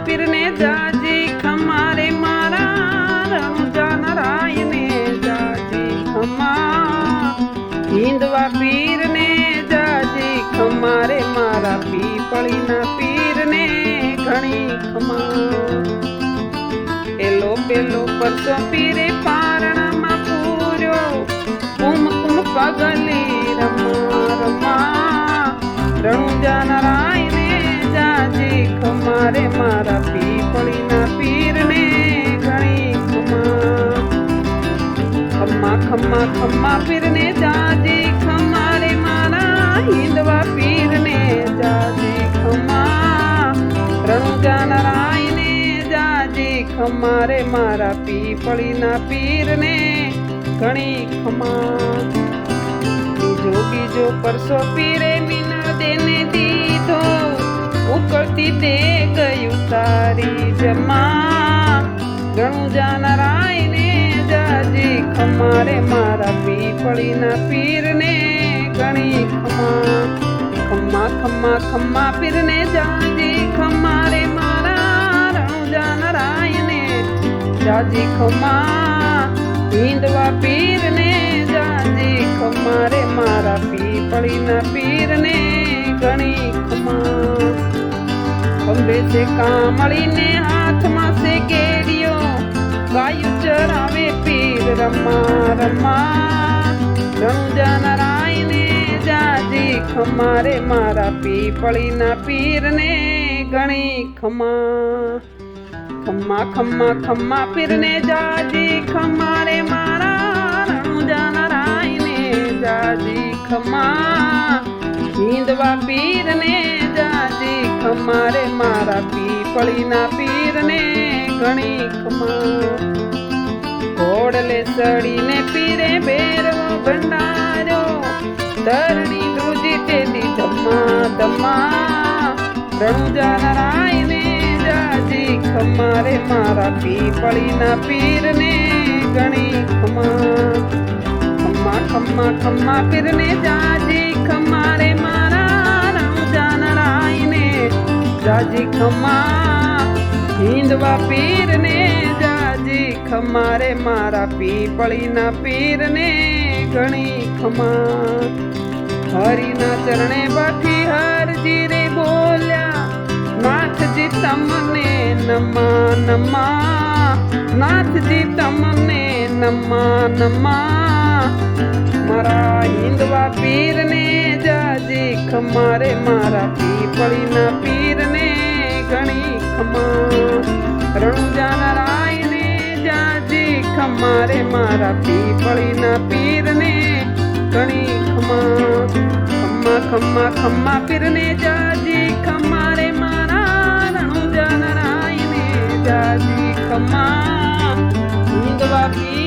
પીરને જાજી ખમા રે મારા રણુજા નારાયણે જાજી ખમા હિંદવા પીરને જાજી ખમા રે મારા પીપળીના પીરને ઘણી ખમા એલો પેલો પરસો પીરે પારણામાં પૂર્યો કુમકુમ પગલી રમા રમા રણુજા નારાયણે જાજી ખમા રે મારા પીપળીના પીરને ઘણી ખમા ખમા ખમા ખમા પીરને જાજી ખમા રે મારા હિંદવા પીરને જાજી ખમા રણુજા નારાયણે જાજી ખમા રે મારા પીપળીના પીરને ઘણી ખમા બીજો પરસો પીરે મીન દેને દીધો ઉકળતી દે ગયું તારી જમા રણુજા નારાયણે જાજી ખમા રે મારા પીપળીના પીરને ઘણી ખમા ખમા ખમા ખમા પીરને જાજી ખમા રે મારા રણુજા નારાયણે જાજી ખમા હિંદવા પીરને જાજી ખમા રે મારા પીપળીના પીરને ઘણી ખમા ખંભે છે કામળીને હાથમાં છે કેડિયો ગાયું ચરાવે પીર રમા રમા રણુજા નારાયણે જાજી ખમા રે મારા પીપળીના પીરને ઘણી ખમા ખમા ખમા ખમા પીરને જાજી ખમા રે મારા રણુજા નારાયણે જાજી ખમા હિંદવા પીરને જાજી ખમા રે મારા પીપળીના પીરને ઘણી ખમા ઘોડલે ચડીને પીરે ભેરવો ભંડાર્યો ધરણી ધ્રુજી તેદી ધમા ધમા રણુજા નારાયણે જાજી ખમા રે મારા પીપળીના પીરને ઘણી ખમા ખમા ખમા ખમા પીરને જાજી ખમા રે મારા રણુજા નારાયણે જાજી ખમા હિંદવા પીરને જાજી ખમા રે મારા પીપળીના પીરને ઘણી ખમા હરિના ચરણે બાથી હરજી રે બોલ્યા નાથજી તમને નમા નમા નાથજી તમને નમા નમા મારા હિંદવા પીરને જાજી ખમા રે મારા પીપળીના પીરને ઘણી ખમા રણુજા નારાયણે જાજી ખમા રે મારા પીપળીના પીરને ઘણી ખમા ખમા ખમા ખમા પીરને જાજી ખમા રે મારા રણુજા નારાયણે જાજી ખમા હિંદવા પીર